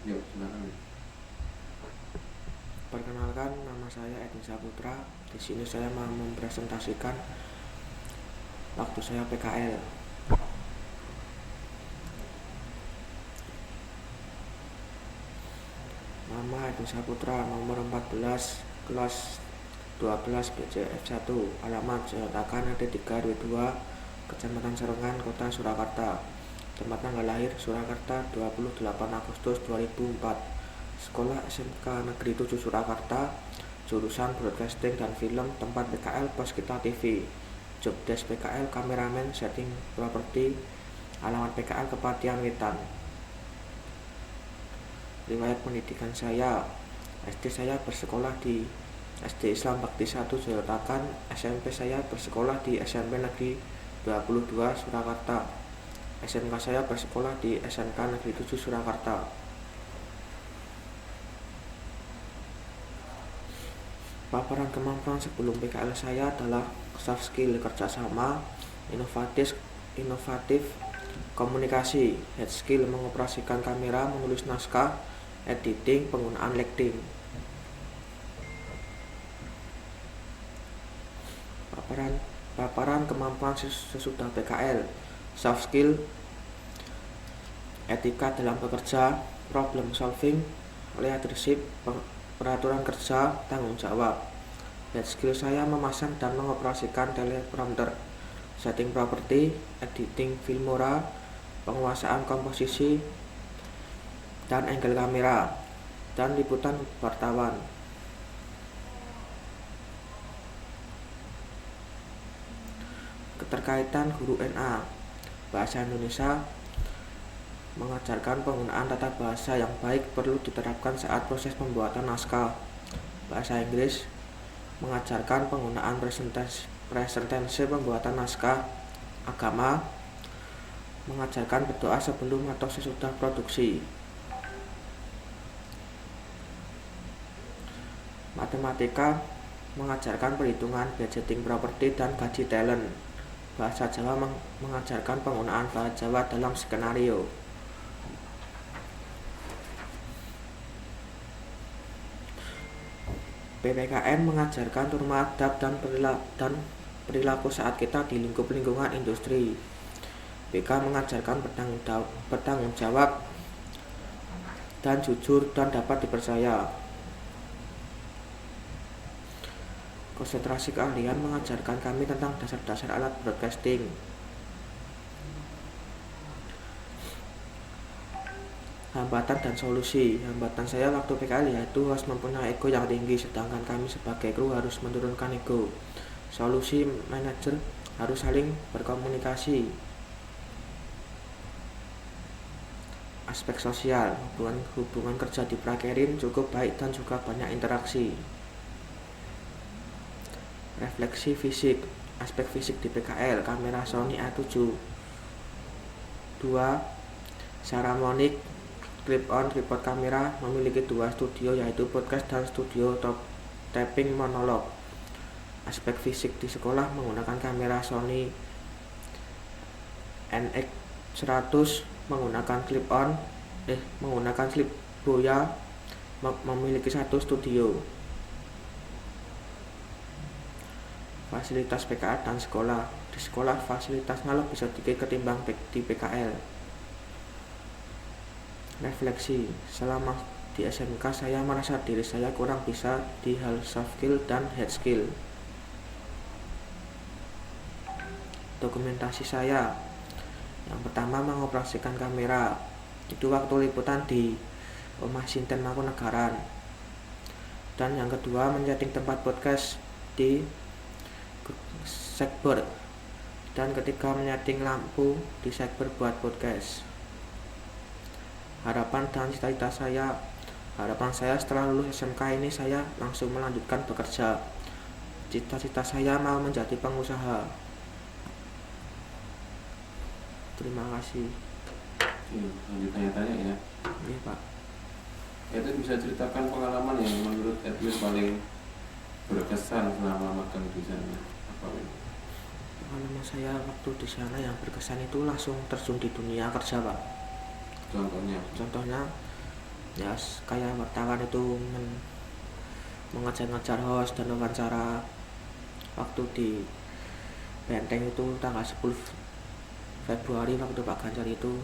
Yuk, silakan. Perkenalkan, nama saya Edwin Saputra. Di sini saya mau mempresentasikan waktu saya PKL. Nama Edwin Saputra, nomor 14, kelas 12 BCF1, alamat Jayatakan RT3 RW2, Kecamatan Serengan, Kota Surakarta. Tempat tanggal lahir Surakarta 28 Agustus 2004. Sekolah SMK Negeri 7 Surakarta, jurusan Broadcasting dan Film, tempat PKL Poskita TV. Jobdesk PKL kameramen, setting properti, alamat PKL Kepatihan Wetan. Riwayat pendidikan saya: SD saya bersekolah di SD Islam Bakti 1 Jayatakan. SMP saya bersekolah di SMP Negeri 22 Surakarta. SMK saya bersekolah di SMK Negeri 7 Surakarta. Paparan kemampuan sebelum PKL saya adalah soft skill, kerjasama, inovatif, komunikasi, hard skill, mengoperasikan kamera, menulis naskah, editing, penggunaan lighting. Paparan kemampuan sesudah PKL: soft skill, etika dalam bekerja, problem solving, leadership, peraturan kerja, tanggung jawab. Hard skill saya memasang dan mengoperasikan teleprompter, setting properti, editing filmora, penguasaan komposisi dan angle kamera, dan liputan wartawan. Keterkaitan guru NA: bahasa Indonesia mengajarkan penggunaan tata bahasa yang baik perlu diterapkan saat proses pembuatan naskah. Bahasa Inggris mengajarkan penggunaan presentase pembuatan naskah. Agama mengajarkan berdoa sebelum atau sesudah produksi. Matematika mengajarkan perhitungan, budgeting properti, dan gaji talent. Bahasa Jawa mengajarkan penggunaan bahasa Jawa dalam skenario. PPKN mengajarkan norma adab dan perilaku saat kita di lingkup lingkungan industri. BK mengajarkan bertanggung jawab dan jujur dan dapat dipercaya. Konsentrasi keahlian mengajarkan kami tentang dasar-dasar alat broadcasting. Hambatan dan solusi: hambatan saya waktu PKL yaitu harus mempunyai ego yang tinggi, sedangkan kami sebagai kru harus menurunkan ego. Solusi: manajer harus saling berkomunikasi. Aspek sosial: hubungan kerja di Prakerin cukup baik dan juga banyak interaksi. Refleksi fisik: aspek fisik di PKL, kamera Sony A7 II, Saramonic, clip-on, tripod kamera, memiliki 2 studio yaitu podcast dan studio tapping monolog. Aspek fisik di sekolah menggunakan kamera Sony NX100, menggunakan clip Boya, memiliki 1 studio. Fasilitas PKL dan sekolah: di sekolah fasilitasnya lebih sedikit ketimbang di PKL. Refleksi: selama di SMK saya merasa diri saya kurang bisa di hal soft skill dan hard skill. Dokumentasi saya: yang pertama, mengoperasikan kamera, itu waktu liputan di Omah Sinten Mangkunegaran. Dan yang kedua, menyeting tempat podcast di Sekber. Dan ketiga, menyeting lampu di Sekber buat podcast. Harapan dan cita-cita saya: harapan saya setelah lulus SMK ini saya langsung melanjutkan bekerja. Cita-cita saya mau menjadi pengusaha. Terima kasih. Lanjut tanya-tanya ya. Iya, Pak. Itu bisa ceritakan pengalaman yang menurut Edwin paling berkesan selama magang di sana. Apa itu? Pengalaman saya waktu di sana yang berkesan itu langsung terjun di dunia kerja, Pak. Contohnya? Contohnya Ya kayak wartawan itu mengejar-ngejar host dan wawancara waktu di Benteng itu tanggal 10 Februari waktu Pak Ganjar itu.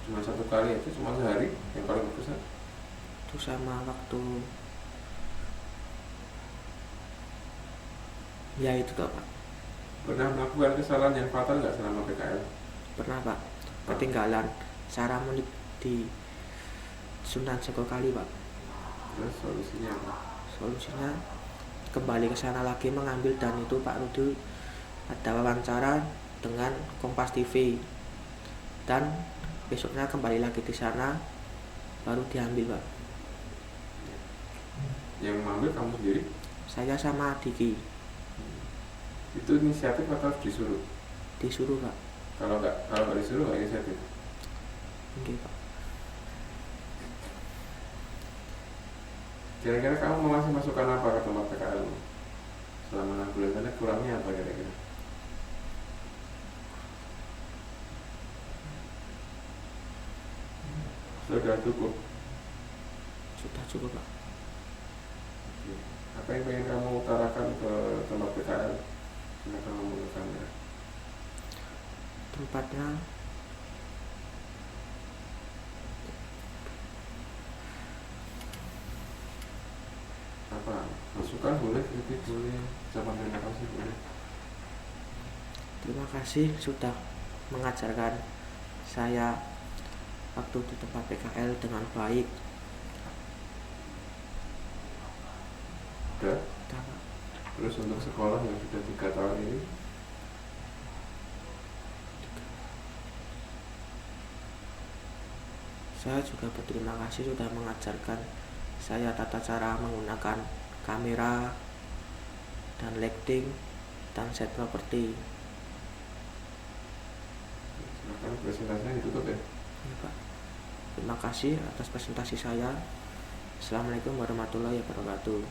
Cuma satu kali itu, cuma sehari yang paling berkesan. Itu sama waktu ya itu toh Pak. Pernah melakukan kesalahan yang fatal nggak selama PKL? Pernah Pak, ketinggalan cara menit di Sunan Jogokali Pak. Terus solusinya apa? Solusinya kembali ke sana lagi mengambil, dan itu Pak Rudi ada wawancara dengan Kompas TV, dan besoknya kembali lagi di sana baru diambil Pak. Yang mengambil kamu sendiri? Saya sama Diki. Itu inisiatif atau disuruh? Disuruh Pak. Kalau nggak disuruh nggak inisiatif. Oke Pak. Kira-kira kamu mau ngasih masukan apa ke tempat PKL selama 6 bulan sana, kurangnya apa kira-kira? Sudah cukup? Sudah cukup Pak. Apa yang pengen kamu utarakan ke tempat PKL? Silakan ngomong ke kamera. Tempatnya Apa? Masukan boleh, kritik boleh, ucapan terima kasih boleh. terima kasih sudah mengajarkan saya waktu di tempat PKL dengan baik. Udah? Udah, Pak. Terus untuk sekolah yang sudah 3 tahun ini, Saya juga berterima kasih sudah mengajarkan saya tata cara menggunakan kamera dan lighting dan set properti. silakan presentasinya ditutup ya. Ya, Pak. Terima kasih atas presentasi saya. Assalamualaikum warahmatullahi wabarakatuh.